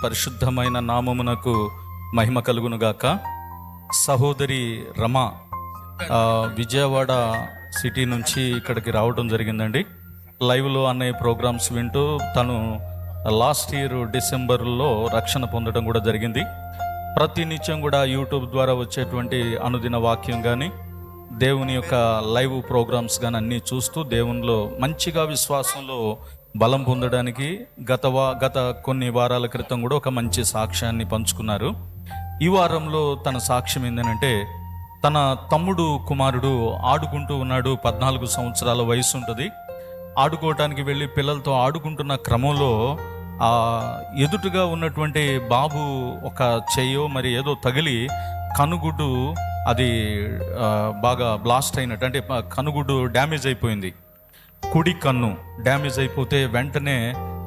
పరిశుద్ధమైన నామమునకు మహిమ కలుగునుగాక. సహోదరి రమ విజయవాడ సిటీ నుంచి ఇక్కడికి రావడం జరిగిందండి. లైవ్లో అన్నయ్య ప్రోగ్రామ్స్ వింటూ తను లాస్ట్ ఇయర్ డిసెంబర్లో రక్షణ పొందడం కూడా జరిగింది. ప్రతి నిత్యం కూడా యూట్యూబ్ ద్వారా వచ్చేటువంటి అనుదిన వాక్యం కానీ దేవుని యొక్క లైవ్ ప్రోగ్రామ్స్ కానీ అన్నీ చూస్తూ దేవునిలో మంచిగా విశ్వాసంలో బలం పొందడానికి గత కొన్ని వారాల క్రితం కూడా ఒక మంచి సాక్ష్యాన్ని పంచుకున్నారు. ఈ వారంలో తన సాక్ష్యం ఏంటంటే, తన తమ్ముడు కుమారుడు ఆడుకుంటూ ఉన్నాడు. 14 సంవత్సరాల వయసు ఉంటుంది. ఆడుకోవటానికి వెళ్ళి పిల్లలతో ఆడుకుంటున్న క్రమంలో ఎదుటిగా ఉన్నటువంటి బాబు ఒక చెయ్యో మరి ఏదో తగిలి కనుగుడ్డు అది బాగా బ్లాస్ట్ అయినట్టు, అంటే కనుగుడ్డు డ్యామేజ్ అయిపోయింది. కుడి కన్ను డ్యామేజ్ అయిపోతే వెంటనే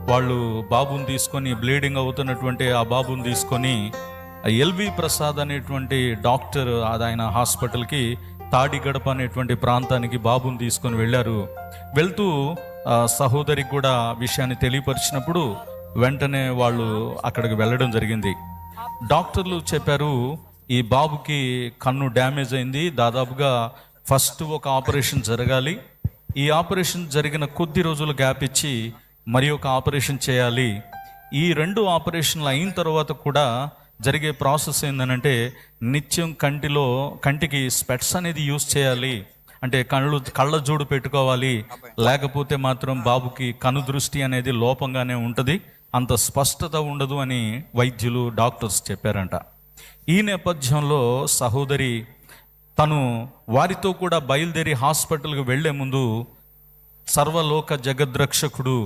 వాళ్ళు బాబుని తీసుకొని, బ్లీడింగ్ అవుతున్నటువంటి ఆ బాబుని తీసుకొని ఎల్వి ప్రసాద్ అనేటువంటి డాక్టర్ ఆయన హాస్పిటల్కి తాడిగడప అనేటువంటి ప్రాంతానికి బాబుని తీసుకొని వెళ్ళారు. వెళ్తూ సహోదరికి కూడా విషయాన్ని తెలియపరిచినప్పుడు వెంటనే వాళ్ళు అక్కడికి వెళ్ళడం జరిగింది. డాక్టర్లు చెప్పారు, ఈ బాబుకి కన్ను డ్యామేజ్ అయింది, దాదాపుగా ఫస్ట్ ఒక ఆపరేషన్ జరగాలి, ఈ ఆపరేషన్ జరిగిన కొద్ది రోజులు గ్యాప్ ఇచ్చి మరి ఒక ఆపరేషన్ చేయాలి. ఈ 2 ఆపరేషన్లు అయిన తర్వాత కూడా జరిగే ప్రాసెస్ ఏంటంటే, నిత్యం కంటికి స్పెట్స్ అనేది యూజ్ చేయాలి, అంటే కళ్ళ జోడు పెట్టుకోవాలి, లేకపోతే మాత్రం బాబుకి కను దృష్టి అనేది లోపంగానే ఉంటుంది, అంత స్పష్టత ఉండదు అని వైద్యులు డాక్టర్స్ చెప్పారంట. ఈ నేపథ్యంలో సహోదరి తను వారితో కూడా బయలుదేరి హాస్పిటల్కి వెళ్లే ముందు సర్వలోక జగద్రక్షకుడు,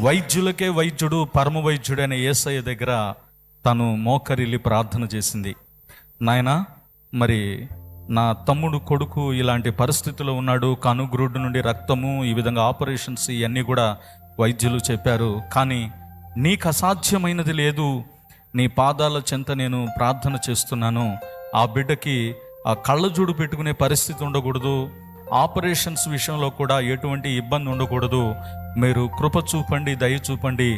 వైద్యులకే వైద్యుడు, పరమ వైద్యుడు అనే యేసయ్య దగ్గర తను మోకరిల్లి ప్రార్థన చేసింది. నాయనా, మరి నా తమ్ముడు కొడుకు ఇలాంటి పరిస్థితిలో ఉన్నాడు, కనుగ్రుడ్డు నుండి రక్తము, ఈ విధంగా ఆపరేషన్స్ ఇవన్నీ కూడా వైద్యులు చెప్పారు, కానీ నీకు అసాధ్యమైనది లేదు. నీ పాదాల చెంత నేను ప్రార్థన చేస్తున్నాను. ఆ బిడ్డకి ఆ కళ్ళజోడు పెట్టుకునే పరిస్థితి ఉండకూడదు, ఆపరేషన్స్ విషయంలో కూడా ఎటువంటి ఇబ్బంది ఉండకూడదు. మీరు కృప చూపండి, దయ చూపండి.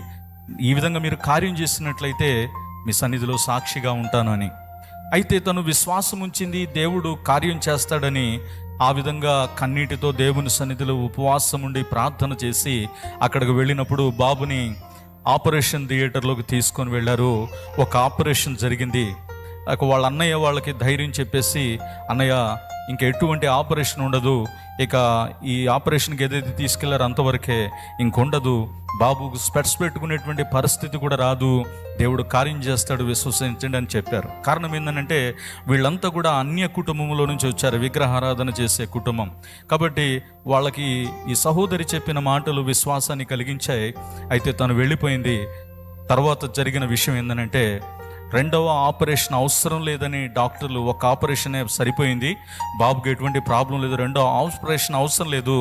ఈ విధంగా మీరు కార్యం చేసినట్లయితే మీ సన్నిధిలో సాక్షిగా ఉంటాను అని. అయితే తను విశ్వాసం ఉంచింది, దేవుడు కార్యం చేస్తాడని. ఆ విధంగా కన్నీటితో దేవుని సన్నిధిలో ఉపవాసం ఉండి ప్రార్థన చేసి అక్కడికి వెళ్ళినప్పుడు బాబుని ఆపరేషన్ థియేటర్లోకి తీసుకొని వెళ్ళారు. ఒక ఆపరేషన్ జరిగింది. వాళ్ళ అన్నయ్య వాళ్ళకి ధైర్యం చెప్పేసి, అన్నయ్య ఇంక ఎటువంటి ఆపరేషన్ ఉండదు, ఇక ఈ ఆపరేషన్కి ఏదైతే తీసుకెళ్లారో అంతవరకే, ఇంకొండదు, బాబుకు స్పెట్స్ పెట్టుకునేటువంటి పరిస్థితి కూడా రాదు, దేవుడు కార్యం చేస్తాడు, విశ్వసించండి అని చెప్పారు. కారణం ఏంటంటే, వీళ్ళంతా కూడా అన్య కుటుంబంలో నుంచి వచ్చారు, విగ్రహారాధన చేసే కుటుంబం. కాబట్టి వాళ్ళకి ఈ సహోదరి చెప్పిన మాటలు విశ్వాసాన్ని కలిగించాయి. అయితే తను వెళ్ళిపోయింది. తర్వాత జరిగిన విషయం ఏంటంటే, 2వ ఆపరేషన్ అవసరం లేదని డాక్టర్లు, ఒక ఆపరేషనే సరిపోయింది, బాబుకి ఎటువంటి ప్రాబ్లం లేదు, 2వ ఆపరేషన్ అవసరం లేదు,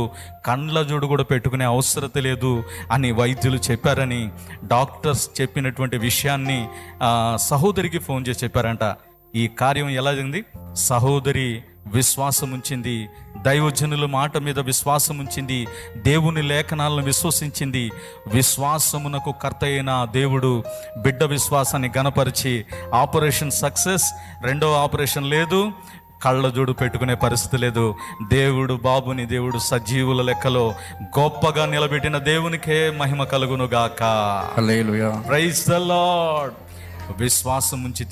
కండ్ల జోడు కూడా పెట్టుకునే అవసరత లేదు అని వైద్యులు చెప్పారని డాక్టర్స్ చెప్పినటువంటి విషయాన్ని సహోదరికి ఫోన్ చేసి చెప్పారంట. ఈ కార్యం ఎలా జరిగింది? సహోదరి విశ్వాసం ఉంచింది, దైవజనుల మాట మీద విశ్వాసం ఉంచింది, దేవుని లేఖనాలను విశ్వసించింది. విశ్వాసమునకు కర్త అయిన దేవుడు బిడ్డ విశ్వాసాన్ని గణపరిచి ఆపరేషన్ సక్సెస్. 2వ ఆపరేషన్ లేదు, కళ్ళజోడు పెట్టుకునే పరిస్థితి లేదు. బాబుని దేవుడు సజీవుల లెక్కలో గొప్పగా నిలబెట్టిన దేవునికే మహిమ కలుగును గాక. హల్లెలూయా. Praise the lord. విశ్వాసం ఉంచి